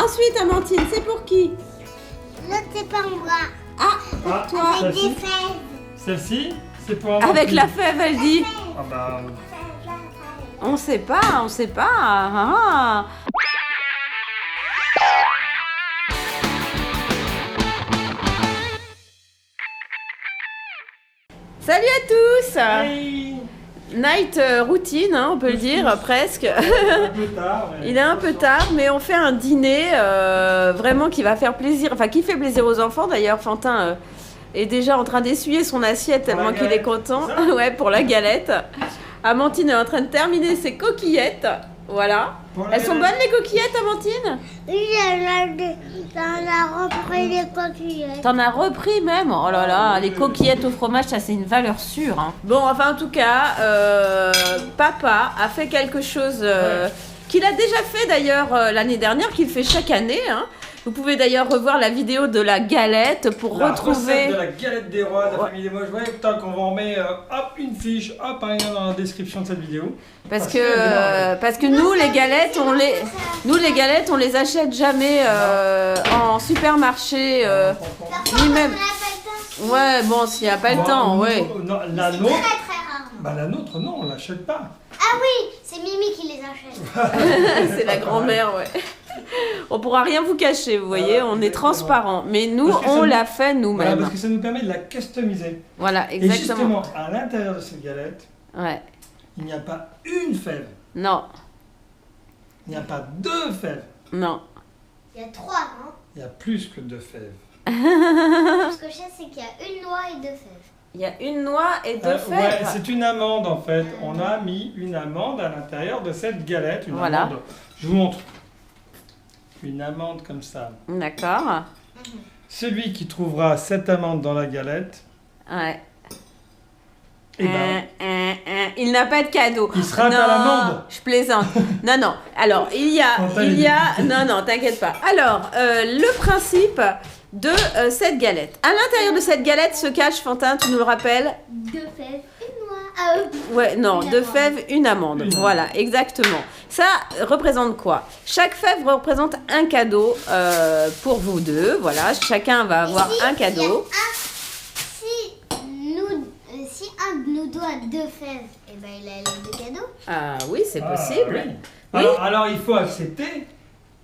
Ensuite, Amandine, c'est pour qui? L'autre, c'est pas moi. Ah, toi. Avec des celle-ci. fèves. Celle-ci, c'est pour Avec la fève, elle dit. Ah bah... On sait pas, on sait pas. Ah. Salut à tous. Hey, Night routine, hein, on peut le dire, presque. un peu tard. Il est un peu tard, mais on fait un dîner vraiment qui va faire plaisir, enfin qui fait plaisir aux enfants d'ailleurs. Fantin est déjà en train d'essuyer son assiette Pour la tellement qu'il est galette, content. c'est ça Ouais, pour la galette. Amandine est en train de terminer ses coquillettes. Voilà. Pour la Elles sont galette. bonnes les coquillettes, Amandine? Oui, t'en as repris les coquillettes. T'en as repris même? Oh là là, les coquillettes au fromage, ça c'est une valeur sûre. Hein. Bon, enfin en tout cas, papa a fait quelque chose qu'il a déjà fait d'ailleurs l'année dernière, qu'il fait chaque année. Hein. Vous pouvez d'ailleurs revoir la vidéo de la galette pour La retrouver... recette de la galette des rois de la famille des Mochouets. Tant qu'on vous remet hop, une fiche, hop, un lien dans la description de cette vidéo. Parce qu'elle est énorme. que nous les galettes on les achète jamais en supermarché ni même. Ouais, bon, s'il n'y a pas le Bon, temps, ouais. non, la nôtre, Très très rare. bah la nôtre, non, on l'achète pas. Ah oui, c'est Mimi qui les achète. C'est la grand-mère, ouais. On pourra rien vous cacher, vous voyez, on est exactement. transparent. Mais nous, Parce que ça on nous- l'a fait Voilà, nous-mêmes. parce que ça nous permet de la customiser. Voilà, Et exactement. justement, à l'intérieur de cette galette, Ouais. il n'y a pas une fève, Non, il n'y a pas deux fèves, non. Il y a trois, non? il y a plus que deux fèves. Ce que je sais, c'est qu'il y a une noix et deux fèves. Il y a une noix et deux Ouais, fèves. c'est une amande en fait. On a mis une amande à l'intérieur de cette galette. Une Voilà. amande. Je vous montre. Une amande comme ça. D'accord. Celui qui trouvera cette amande dans la galette, Ouais. eh ben, Il n'a pas de cadeau. Il sera non, à l'amende. Je plaisante. Non, non. Alors, non, non, t'inquiète pas. Alors, le principe de cette galette. À l'intérieur de cette galette se cache, Fantin, tu nous le rappelles? Deux fèves, une noix. Ah, Ouais, non, Une deux amande. fèves, une amande. Une Voilà, exactement. Ça représente quoi? Chaque fève représente un cadeau pour vous deux. Voilà, chacun va avoir si un cadeau. Si un de nous doit deux fèves, et ben il a les deux cadeaux. Ah oui, c'est ah, possible. oui. Oui. Alors, il faut accepter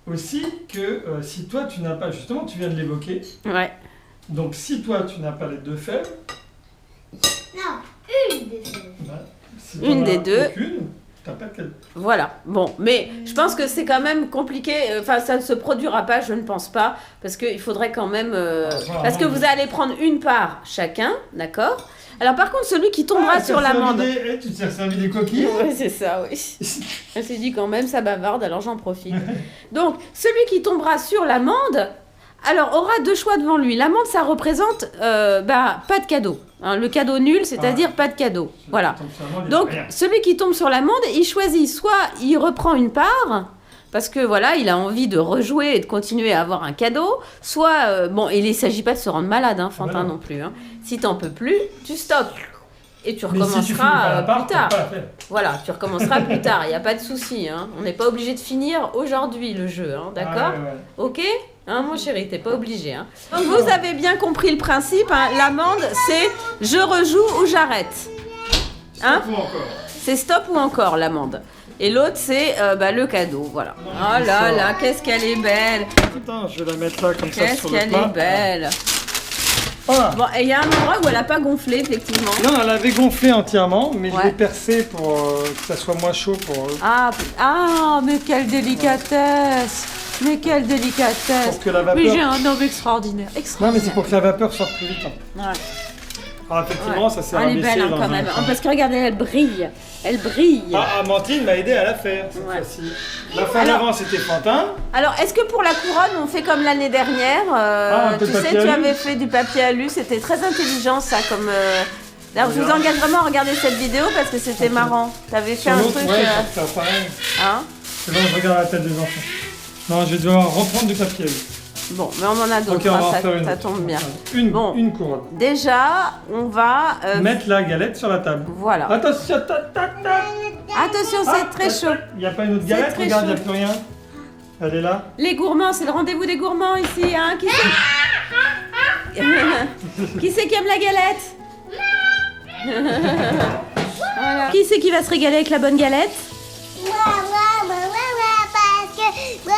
aussi que si toi tu n'as pas, justement, tu viens de l'évoquer. Ouais. Donc, si toi tu n'as pas les deux fèves, Non, une des fèves. bah, si Une t'en des as deux. aucune, t'as pas de cadeau. Voilà, bon, mais je pense que c'est quand même compliqué, enfin ça ne se produira pas, je ne pense pas, parce qu'il faudrait quand même... voilà, parce que non, vous mais- allez prendre une part chacun, d'accord? Alors par contre, celui qui tombera Ah, sur l'amande... Tu t'es servi des coquilles. Oui, c'est ça, oui. Elle s'est dit quand même, ça bavarde, alors j'en profite. Donc, celui qui tombera sur l'amande, alors aura deux choix devant lui. L'amande, ça représente pas de cadeau. Hein, le cadeau nul, c'est-à-dire pas de cadeau. Voilà. Donc, celui qui tombe sur l'amande, il choisit soit il reprend une part, parce que voilà, il a envie de rejouer et de continuer à avoir un cadeau, soit, bon, il ne s'agit pas de se rendre malade, hein, Fantin Ah bah non. non plus. Hein. Si t'en peux plus, tu stoppes. Et tu Mais si tu finis pas recommenceras la part, plus tard. t'as pas la fève. Voilà, tu recommenceras plus tard, il n'y a pas de souci. Hein. On n'est pas obligé de finir aujourd'hui le jeu, hein, d'accord? Ah, ouais, ouais. Ok? Hein, mon chéri, t'es pas obligé. Hein. Donc vous avez bien compris le principe. Hein. L'amende, c'est je rejoue ou j'arrête. Hein? Stop ou encore. C'est stop ou encore l'amende. Et l'autre, c'est le cadeau. Voilà. Oh là là, qu'est-ce qu'elle est belle. Attends, je vais la mettre là comme ça Qu'est-ce sur le qu'elle plat. est belle. Voilà. Bon, et il y a un endroit où elle n'a pas gonflé, effectivement. Non, elle avait gonflé entièrement, mais Ouais. je l'ai percé pour que ça soit moins chaud pour Mais quelle délicatesse. Mais quelle délicatesse. Pour que la vapeur- Mais j'ai un homme extraordinaire. Non, mais c'est pour que la vapeur sorte plus vite. Hein. Ouais. Alors effectivement, ça s'est Elle est rabaissé belle hein, dans quand un même. coin. Parce que regardez, elle brille. Elle brille. Ah, Amandine m'a aidé à la faire cette Ouais. fois-ci. La fois Alors- d'avant, c'était Fantin. Alors, est-ce que pour la couronne, on fait comme l'année dernière Un peu tu de sais, papier tu alu. avais fait du papier alu. C'était très intelligent, ça. Comme. Alors, je vous engage vraiment à regarder cette vidéo parce que c'était marrant. T'avais fait Sur un l'autre, truc. ouais, ça pareil. Hein C'est bon, je regarde la tête des enfants. Non, je vais devoir reprendre du papier. Bon, mais on en a Ok, d'autres. on va hein, en ça, faire une ça autre. tombe bien. Une, Bon. une couronne. Déjà, on va. Mettre la galette sur la table. Voilà. Attention, tac, tac, tac. Attention, Ah, c'est très tac, chaud. tac. Il n'y a pas une autre C'est galette, très regarde, il n'y a chaud. plus rien. Elle est là. Les gourmands, c'est le rendez-vous des gourmands ici, hein. Qui c'est qui, c'est qui aime la galette? Voilà. Qui c'est qui va se régaler avec la bonne galette? Moi, parce que moi,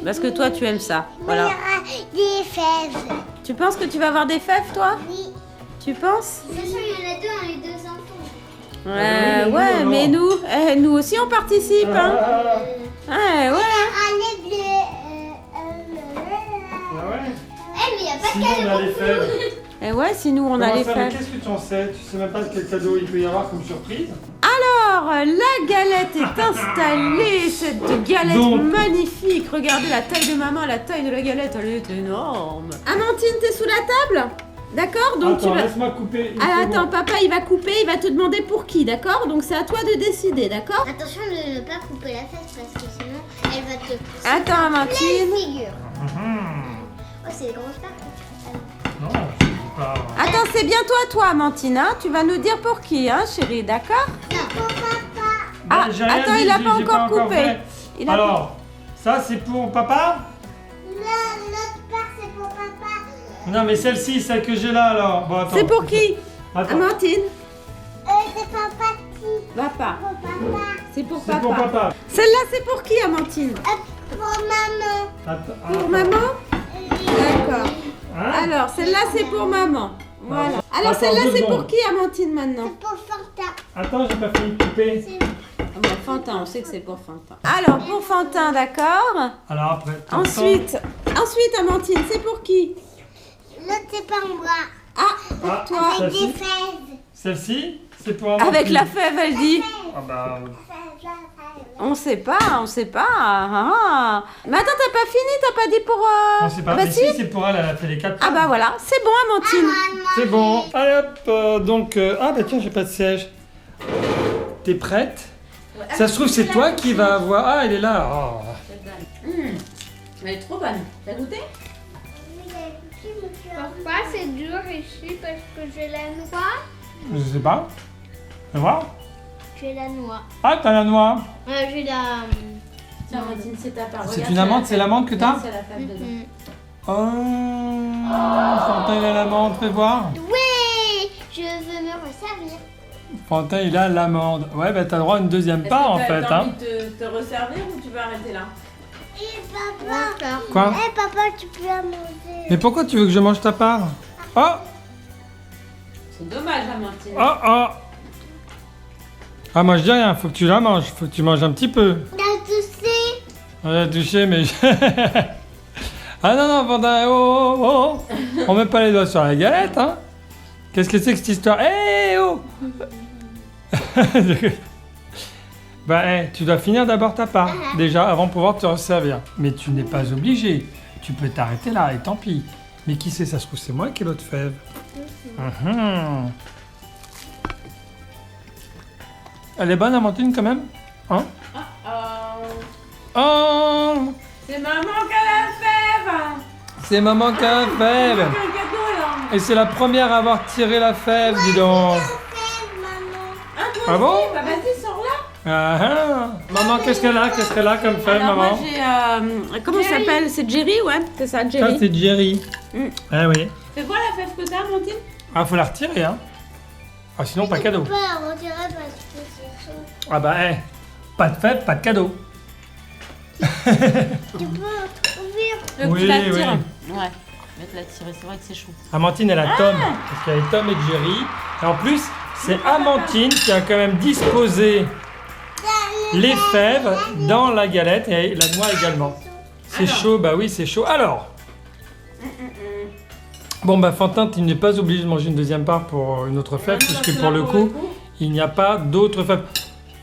Parce que toi, tu aimes ça. Voilà. des fèves. Tu penses que tu vas avoir des fèves, toi? Oui. Tu penses? De toute façon, il y en a deux, hein, les deux enfants. Ouais, mais nous aussi, on participe, hein. Ouais. On est bleus. Ah ouais. Eh, mais il n'y a pas de Sinon, on a cadeau. les fèves. Et ouais, si nous, on a les Mais fèves. qu'est-ce que tu en sais? Tu sais même pas quel cadeau il peut y avoir comme surprise? Alors, la galette est installée, cette galette Donc. magnifique. Regardez la taille de maman, la taille de la galette, elle est énorme. Amandine, t'es sous la table? D'accord, donc Attends, tu vas... laisse-moi couper. une Ah, seconde. attends, papa, il va couper, il va te demander pour qui, d'accord? Donc c'est à toi de décider, d'accord? Attention de ne pas couper la fesse parce que sinon elle va te pousser Attends, plein Amandine. de figures. Mhm. Oh, c'est des grosses parts. Non, je sais pas. Attends, c'est bien toi, Amandine, hein? Tu vas nous dire pour qui, hein, chérie, d'accord? Non, pour papa. Ah, J'ai rien attends, dit, il a j'ai pas encore coupé. fait. Il a Alors, ça c'est pour papa? L'autre part, c'est pour papa. Non, mais celle-ci, celle que j'ai là alors. Bon, attends. C'est pour qui? Attends. Amandine? C'est papa qui? Papa. Pour papa. C'est pour C'est papa. pour papa. Celle-là, c'est pour qui, Amandine? Pour maman. Attends, Pour attends. maman? D'accord. Hein? Alors, celle-là, c'est pour maman. Voilà. Alors, Attends, celle-là, 2 c'est pour secondes. qui, Amandine, maintenant? C'est pour Fanta. Attends, j'ai pas fini de couper. Ah bon, Fantin, on sait que c'est pour Fantin. Alors, pour Fantin, d'accord. Alors après. Ensuite, Amandine, c'est pour qui? L'autre, c'est pour moi. Ah, Ah, toi. Avec celle-ci. des fèves. Celle-ci, c'est pour Amandine. Avec la fève, elle dit. Ah bah. On sait pas. Ah. Mais attends, t'as pas fini, t'as pas dit pour... On sait pas. Bah Mais si. si, c'est pour elle, elle a fait les 4 Ah bah voilà, c'est bon, Amandine. C'est bon. Allez hop, donc. Ah bah tiens, j'ai pas de siège. T'es prête? Ça se trouve, c'est toi qui vas avoir. Ah, elle est là. Oh. Elle est trop bonne. T'as goûté? Pourquoi c'est dur ici? Parce que j'ai la noix. Je sais pas. Fais voir. J'ai la noix. Ah, t'as la noix. J'ai la... Tiens, Amandine, c'est ta part. C'est Regarde, une amande, c'est l'amande que t'as? C'est la fève dedans. Oh. Fantin, il a l'amande, fais voir. Oui, je veux me resservir. Fantin, il a l'amande. Ouais, bah t'as droit à une deuxième part en fait. T'as Hein. envie de te resservir ou tu veux arrêter là? Et papa. Quoi? Eh papa, tu peux la manger. Mais pourquoi tu veux que je mange ta part? Oh. C'est dommage, Amandine. Oh. Ah, moi je dis rien, faut que tu la manges. Faut que tu manges un petit peu. T'as toussé. On a touché, mais. Ah non, Fantin, oh. On met pas les doigts sur la galette, hein. Qu'est-ce que c'est que cette histoire? Eh oh. Bah, tu dois finir d'abord ta part, déjà, avant de pouvoir te resservir. Mais tu n'es pas obligé. Tu peux t'arrêter là, et tant pis. Mais qui sait, ça se trouve, c'est moi qui ai l'autre fève. Mhm. Elle est bonne, Amandine, quand même? Hein? Oh! C'est maman qui a la fève. C'est maman qui a la fève. Un cadeau, là. Et c'est la première à avoir tiré la fève, dis donc. Ah, toi Ah bon? aussi? Bah vas-y, sors-la. Maman, qu'est-ce qu'elle a? Qu'est-ce qu'elle a comme fève, Alors, maman? moi, j'ai... comment ça s'appelle? C'est Jerry, ouais? C'est ça, Ça, Jerry. c'est Jerry. Ah oui. C'est quoi la fève que t'as, Amandine? Ah, faut la retirer, hein. Ah, sinon, pas cadeau. Tu peux la retirer parce que c'est chaud. Ah bah, pas de fève, pas de cadeau. Tu peux ouvrir. Tu veux que Oui, tu la oui. tires? Ouais. Je vais te la tirer, c'est vrai que c'est chaud. Amandine, elle a Tom. Parce qu'il y avait Tom et Jerry. Et en plus, c'est Amandine qui a quand même disposé les fèves dans la galette et la noix également. C'est Alors. chaud, bah oui, c'est chaud. Alors. Bon, bah Fantin, tu n'es pas obligé de manger une deuxième part pour une autre fève, puisque pour le coup, il n'y a pas d'autres fèves.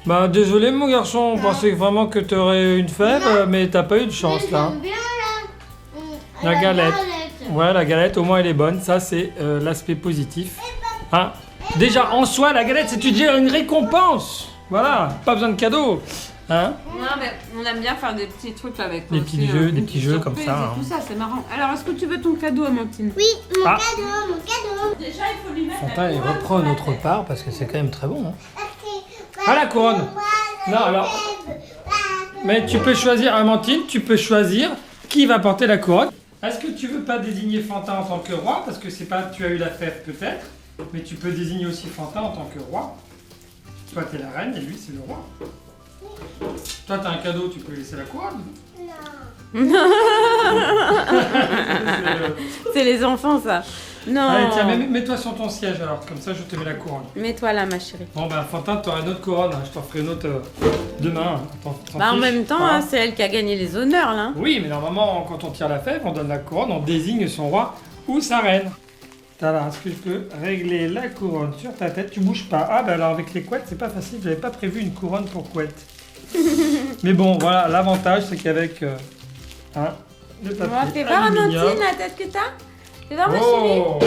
Bah désolé mon garçon, on pensait vraiment que tu aurais une fève, mais t'as pas eu de chance là. J'aime bien La galette. Ouais, la galette, au moins elle est bonne, ça c'est l'aspect positif. Hein? Déjà en soi, la galette c'est une récompense. Voilà, pas besoin de cadeau. Hein? Non, mais on aime bien faire des petits trucs là avec Des aussi, petits jeux, une des petite petits jeux comme surprise ça, et hein. tout ça, c'est marrant. Alors, est-ce que tu veux ton cadeau, Amandine? Oui, mon Ah. cadeau, mon cadeau. Déjà, il faut lui mettre Fantin, il reprend une autre part parce que c'est quand même très bon. Hein? Ok, Ah, la couronne. moi, Non, alors... Mais tu peux choisir, Amandine, tu peux choisir qui va porter la couronne. Est-ce que tu veux pas désigner Fantin en tant que roi? Parce que c'est pas, tu as eu la fève peut-être, mais tu peux désigner aussi Fantin en tant que roi. Toi, t'es la reine et lui, c'est le roi. Toi, t'as un cadeau, tu peux laisser la couronne. C'est les enfants, ça. Non. Allez, tiens, mets-toi sur ton siège alors, comme ça je te mets la couronne. Mets-toi là, ma chérie. Bon, ben, Fantin, t'auras une autre couronne, hein. Je t'en ferai une autre demain. Bah, en même temps, hein. hein, c'est elle qui a gagné les honneurs, là. Oui, mais normalement, quand on tire la fève, on donne la couronne, on désigne son roi ou sa reine. Alors, est-ce que je peux régler la couronne sur ta tête? Tu bouges pas. Ah, ben alors avec les couettes, c'est pas facile, j'avais pas prévu une couronne pour couette. Mais bon, voilà, l'avantage, c'est qu'avec le papier Fais voir, aluminium... Amandine, la tête que t'as. Fais voir, ma chérie. Oh,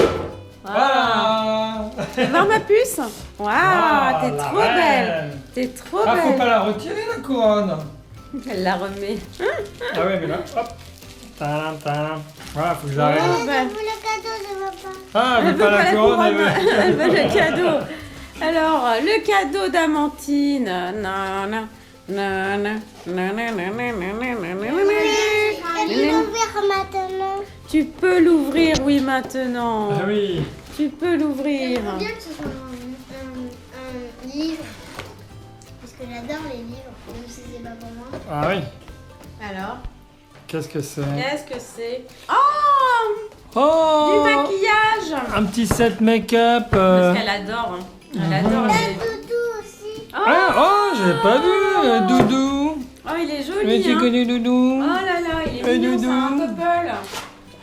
voilà. Fais voir ma puce. Waouh, t'es la trop reine. belle. T'es trop Ah, faut belle. pas la retirer, la couronne. Elle la remet. Ah ouais, mais là, hop. Tadam, tadam. Voilà, faut que j'arrête. Oh, Je ben. veux le cadeau, je veux pas. Ah, elle Elle veut veut pas la couronne, elle veut... Elle veut le cadeau. Alors, le cadeau d'Amandine. Nana, nana, nana, nana, nana. Elle peut l'ouvrir maintenant. Tu peux l'ouvrir, oui, maintenant. Ah oui. Tu peux l'ouvrir. J'aimerais bien que ce soit un livre. Parce que j'adore les livres, même si c'est pas pour moi. Ah oui. Alors, Qu'est-ce que c'est? qu'est-ce que c'est? Oh, du Oh, maquillage. un petit set make-up. Parce qu'elle adore. Hein. Elle adore Un les... doudou aussi. Oh, Ah, oh, j'avais pas vu, Doudou. oh, il est Mais joli. tu Hein. connais Doudou? Oh là là, il est Et mignon, c'est Doudou. un popol.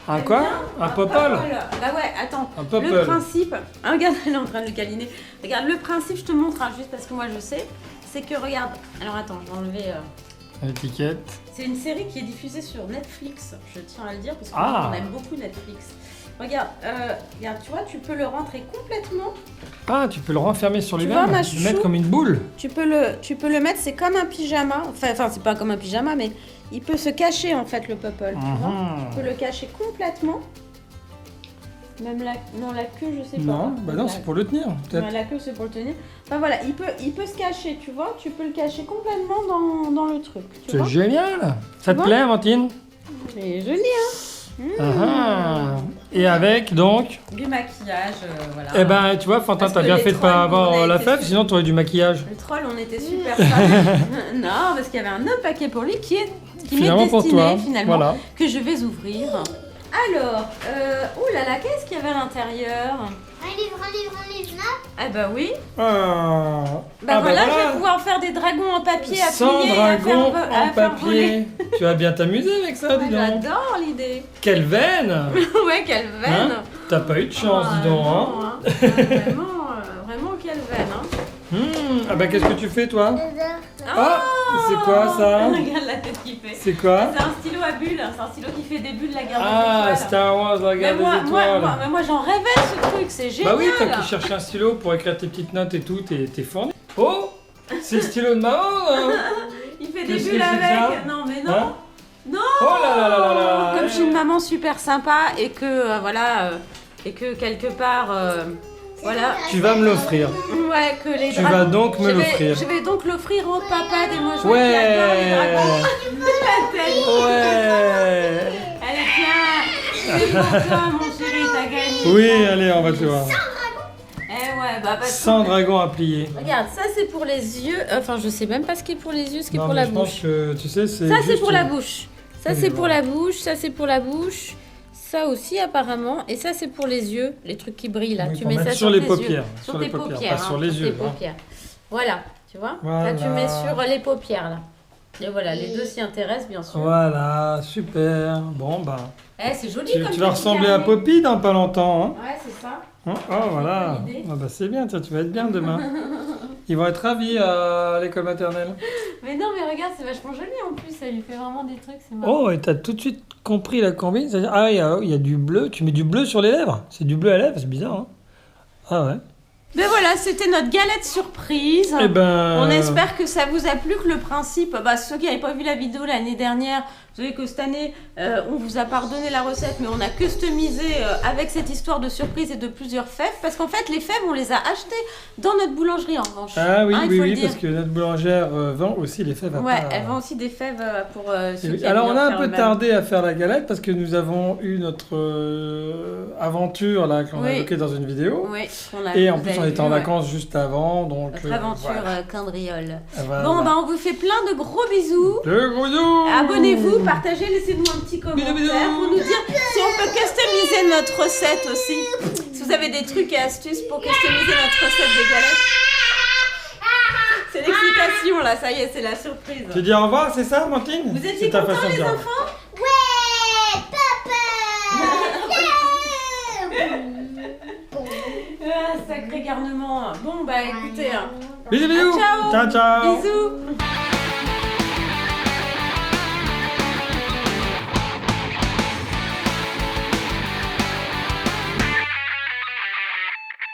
Un quoi? Un popol? Bah ouais, attends. Un popol. Le principe, ah, regarde, elle est en train de le câliner. Regarde, le principe, je te montre hein, juste parce que moi je sais, c'est que regarde. Alors attends, je vais enlever. Étiquette. C'est une série qui est diffusée sur Netflix, je tiens à le dire parce qu'on Ah. aime beaucoup Netflix. Regarde, regarde, tu vois, tu peux le rentrer complètement. Ah, tu peux le renfermer sur Tu lui-même, vois, ma le chouchou? mettre comme une boule. Tu peux le mettre, c'est comme un pyjama. Enfin, c'est pas comme un pyjama, mais il peut se cacher en fait le popol. Tu vois, tu peux le cacher complètement. Même la queue, je sais pas. Non, bah non, c'est pour le tenir, peut-être. Ouais, la queue, c'est pour le tenir. Enfin voilà, il peut se cacher, tu vois. Tu peux le cacher complètement dans le truc. Tu C'est vois. génial. Ça te vois plaît, Amandine? Il est joli, hein. Ah. Et avec, donc... Du maquillage, voilà. Eh ben, tu vois, Fantin, Parce t'as que bien les fait de trolls, pas on avoir a la été fève, su- sinon t'aurais du maquillage. Le troll, on était super sage. Non, parce qu'il y avait un autre paquet pour lui qui m'est Finalement pour destiné, toi, finalement, voilà. que je vais ouvrir. Alors, oh là là, qu'est-ce qu'il y avait à l'intérieur? Un livre, là. Eh ben oui. Ah. Bah Ah, voilà, je vais pouvoir faire des dragons en papier à 100 plier et à dragons faire, en faire voler. papier. Tu vas bien t'amuser avec ça, Ouais, dis donc. j'adore l'idée. Quelle veine. Ouais, quelle veine. Hein? T'as pas eu de chance, Ah, dis donc. Hein? non, hein. Vraiment, quelle veine. Hein. Ah bah qu'est-ce que tu fais, toi? J'adore. Ah, c'est quoi, ça? Regarde la tête qu'il fait. C'est quoi? C'est un stylo à bulles, c'est un stylo qui fait des bulles, la guerre Ah, des étoiles. Star Wars, la Mais guerre des étoiles. moi, j'en rêvais de ce truc, c'est génial. Bah oui, toi qui cherches un stylo pour écrire tes petites notes et tout, t'es fourni. Oh, c'est le stylo de maman, hein? Il fait des Qu'est-ce que bulles c'est que avec. ça Non, mais non. Hein? Non. Oh là là là là là. Comme je suis une maman super sympa et que et que quelque part voilà. Tu vas me l'offrir. Ouais, que les Tu dragons. vas donc me l'offrir. Je vais donc l'offrir au papa des Mojois Ouais. qui adore les dragons. La tête. Ouais. Allez, tiens. C'est pour toi, mon chéri, t'as gagné. Oui, allez, on va te voir. Eh ouais, bah pas de 100 dragons à plier. Regarde, ça c'est pour les yeux. Enfin, je sais même pas ce qui est pour les yeux, ce qui est Non, pour mais la je bouche. pense que, tu sais, c'est Ça c'est juste pour la une- bouche. Ça Allez, c'est pour voilà. la bouche, ça c'est pour la bouche. Ça aussi apparemment. Et ça c'est pour les yeux, les trucs qui brillent là. Oui, tu pour mets mettre ça sur les tes paupières. yeux. Sur Sur les tes paupières, paupières. pas sur hein, les sur yeux, tes hein. paupières. Voilà, tu vois. Voilà. Là tu mets sur les paupières là. Et voilà, les deux s'y intéressent bien sûr. Voilà, super. Bon, bah, Eh, c'est joli tu comme vas petit ressembler à carnet. Poppy dans pas longtemps, hein? Ouais, c'est ça. Oh, voilà. bonne idée. Ah bah c'est bien, tiens, tu vas être bien demain. Ils vont être ravis à l'école maternelle. Mais non, mais regarde, c'est vachement joli en plus. Ça lui fait vraiment des trucs, c'est marrant. Oh, et t'as tout de suite compris la combine. C'est-à-dire, ah, il y a du bleu. Tu mets du bleu sur les lèvres. C'est du bleu à lèvres, c'est bizarre, hein? Ah ouais. Ben voilà, c'était notre galette surprise. Eh ben... On espère que ça vous a plu, que le principe, ceux qui n'avaient pas vu la vidéo l'année dernière, vous savez que cette année, on vous a pardonné la recette, mais on a customisé avec cette histoire de surprise et de plusieurs fèves, parce qu'en fait, les fèves, on les a achetées dans notre boulangerie en revanche. Ah oui, Hein, il faut le oui, dire. parce que notre boulangère vend aussi les fèves à Ouais, part. elle vend aussi des fèves pour ceux qui Alors aiment on bien a un faire peu le même. tardé à faire la galette parce que nous avons eu notre aventure là qu'on a Oui. évoquée dans une vidéo. Oui, on a, Et en vous plus avez on était vu, en ouais. vacances juste avant, donc Notre aventure voilà. cambriole. Voilà. Bon, on vous fait plein de gros bisous. De gros bisous. Abonnez-vous, partagez, laissez-nous un petit commentaire Bisous, bisous. pour nous dire si on peut customiser notre recette aussi. Si vous avez des trucs et astuces pour customiser notre recette de galettes. C'est l'excitation là, ça y est, c'est la surprise. Tu dis au revoir, c'est ça, Martine? Vous étiez C'est ta contents façon de les dire. enfants? Ouais, papa. Ah, sacré garnement. Bon bah écoutez, Bisous, bisous. Ciao. Ciao, ciao. bisous.